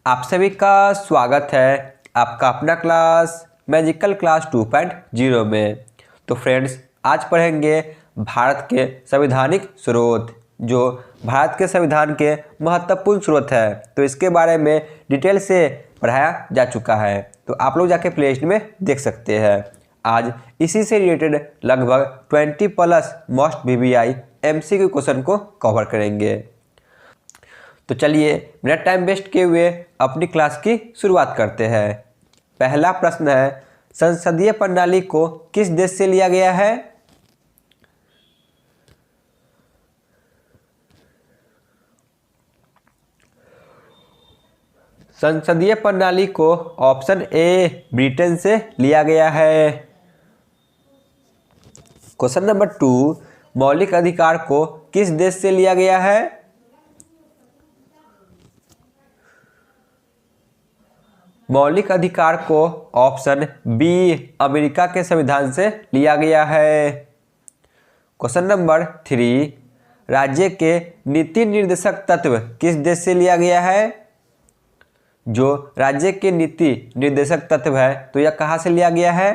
आप सभी का स्वागत है आपका अपना क्लास मैजिकल क्लास 2.0 में। तो फ्रेंड्स, आज पढ़ेंगे भारत के संवैधानिक स्रोत, जो भारत के संविधान के महत्वपूर्ण स्रोत है। तो इसके बारे में डिटेल से पढ़ाया जा चुका है, तो आप लोग जाके प्ले लिस्ट में देख सकते हैं। आज इसी से रिलेटेड लगभग 20+ मोस्ट VVI MCQ क्वेश्चन को कवर करेंगे। तो चलिए बिना टाइम वेस्ट किए हुए अपनी क्लास की शुरुआत करते हैं। पहला प्रश्न है, संसदीय प्रणाली को किस देश से लिया गया है? संसदीय प्रणाली को ऑप्शन ए ब्रिटेन से लिया गया है। क्वेश्चन नंबर 2, मौलिक अधिकार को किस देश से लिया गया है? मौलिक अधिकार को ऑप्शन बी अमेरिका के संविधान से लिया गया है। क्वेश्चन नंबर 3, राज्य के नीति निर्देशक तत्व किस देश से लिया गया है? जो राज्य के नीति निर्देशक तत्व है, तो यह कहाँ से लिया गया है?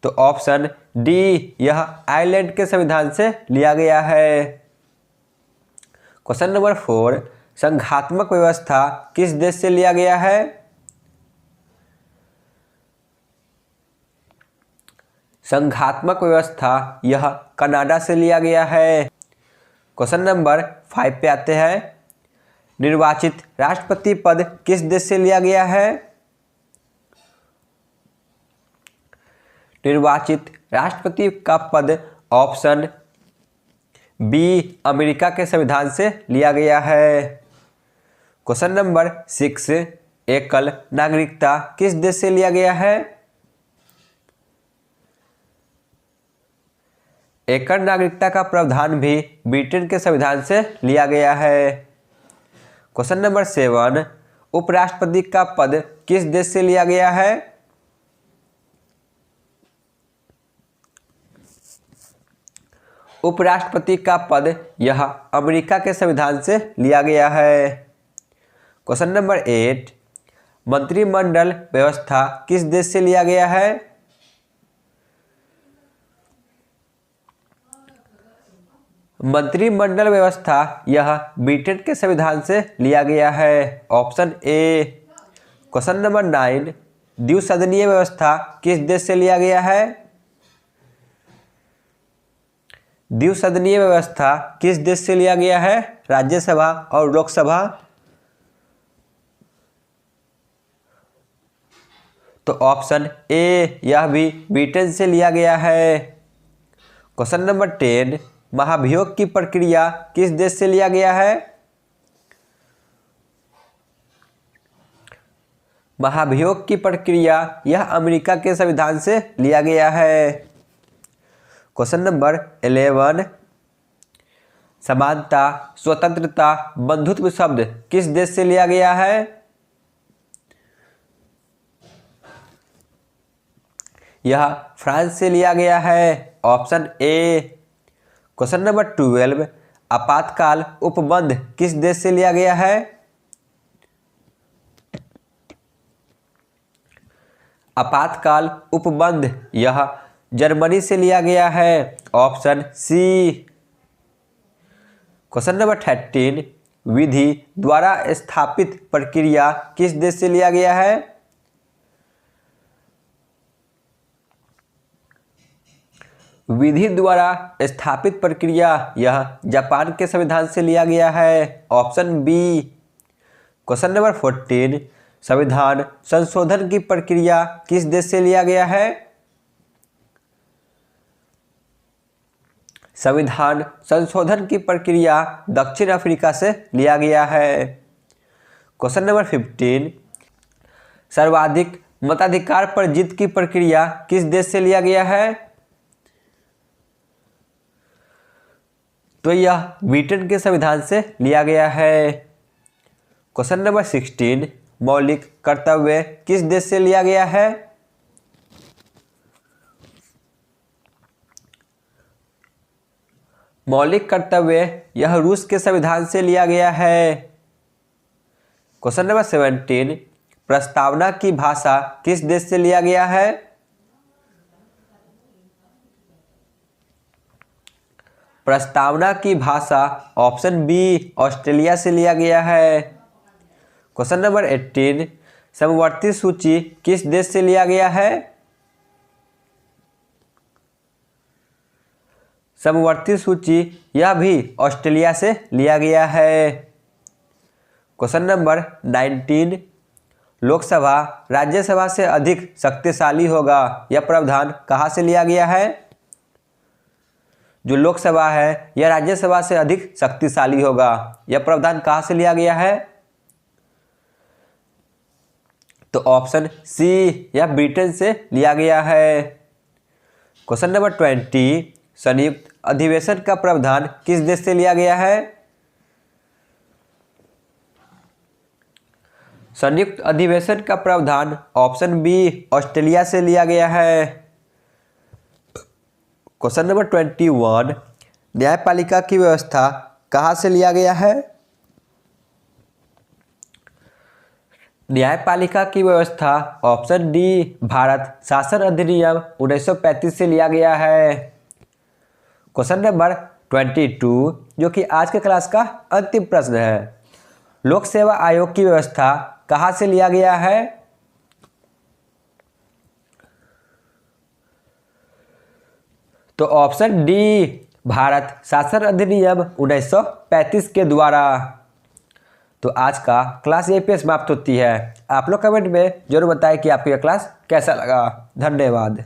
तो ऑप्शन डी, यह आयरलैंड के संविधान से लिया गया है। क्वेश्चन नंबर 4, संघात्मक व्यवस्था किस देश से लिया गया है? संघात्मक व्यवस्था यह कनाडा से लिया गया है। क्वेश्चन नंबर 5 पे आते हैं, निर्वाचित राष्ट्रपति पद किस देश से लिया गया है? निर्वाचित राष्ट्रपति का पद ऑप्शन बी अमेरिका के संविधान से लिया गया है। क्वेश्चन नंबर 6, एकल नागरिकता किस देश से लिया गया है? एकल नागरिकता का प्रावधान भी ब्रिटेन के संविधान से लिया गया है। क्वेश्चन नंबर 7, उपराष्ट्रपति का पद किस देश से लिया गया है? उपराष्ट्रपति का पद यह अमेरिका के संविधान से लिया गया है। क्वेश्चन नंबर 8, मंत्रिमंडल व्यवस्था किस देश से लिया गया है? मंत्रिमंडल व्यवस्था यह ब्रिटेन के संविधान से लिया गया है। Option A. क्वेश्चन नंबर 9, द्विसदनीय व्यवस्था किस देश से लिया गया है? द्विसदनीय व्यवस्था किस देश से लिया गया है? राज्यसभा और लोकसभा। तो ऑप्शन ए, यह भी ब्रिटेन से लिया गया है। क्वेश्चन नंबर 10, महाभियोग की प्रक्रिया किस देश से लिया गया है? महाभियोग की प्रक्रिया यह अमेरिका के संविधान से लिया गया है। क्वेश्चन नंबर 11, समानता, स्वतंत्रता, बंधुत्व शब्द किस देश से लिया गया है? यह फ्रांस से लिया गया है। Option A. क्वेश्चन नंबर 12, आपातकाल उपबंध किस देश से लिया गया है? आपातकाल उपबंध यह जर्मनी से लिया गया है। Option C. क्वेश्चन नंबर 13, विधि द्वारा स्थापित प्रक्रिया किस देश से लिया गया है? विधि द्वारा स्थापित प्रक्रिया यह जापान के संविधान से लिया गया है। Option B. क्वेश्चन नंबर 14, संविधान संशोधन की प्रक्रिया किस देश से लिया गया है? संविधान संशोधन की प्रक्रिया दक्षिण अफ्रीका से लिया गया है। क्वेश्चन नंबर 15, सर्वाधिक मताधिकार पर जीत की प्रक्रिया किस देश से लिया गया है? तो यह ब्रिटेन के संविधान से लिया गया है। क्वेश्चन नंबर 16, मौलिक कर्तव्य किस देश से लिया गया है? मौलिक कर्तव्य यह रूस के संविधान से लिया गया है। क्वेश्चन नंबर 17, प्रस्तावना की भाषा किस देश से लिया गया है? प्रस्तावना की भाषा ऑप्शन बी ऑस्ट्रेलिया से लिया गया है। क्वेश्चन नंबर 18, समवर्ती सूची किस देश से लिया गया है? समवर्ती सूची यह भी ऑस्ट्रेलिया से लिया गया है। क्वेश्चन नंबर 19, लोकसभा राज्यसभा से अधिक शक्तिशाली होगा, यह प्रावधान कहाँ से लिया गया है? जो लोकसभा है यह राज्यसभा से अधिक शक्तिशाली होगा, यह प्रावधान कहाँ से लिया गया है? तो ऑप्शन सी यह ब्रिटेन से लिया गया है। क्वेश्चन नंबर 20, संयुक्त अधिवेशन का प्रावधान किस देश से लिया गया है? संयुक्त अधिवेशन का प्रावधान ऑप्शन बी ऑस्ट्रेलिया से लिया गया है। क्वेश्चन नंबर 21, न्यायपालिका की व्यवस्था कहाँ से लिया गया है? न्यायपालिका की व्यवस्था ऑप्शन डी भारत शासन अधिनियम 1935 से लिया गया है। क्वेश्चन नंबर 22, जो कि आज के क्लास का अंतिम प्रश्न है, लोक सेवा आयोग की व्यवस्था कहाँ से लिया गया है? तो ऑप्शन डी भारत शासन अधिनियम 1935 के द्वारा। तो आज का क्लास यहीं पे समाप्त होती है। आप लोग कमेंट में जरूर बताएं कि आपको यह क्लास कैसा लगा। धन्यवाद।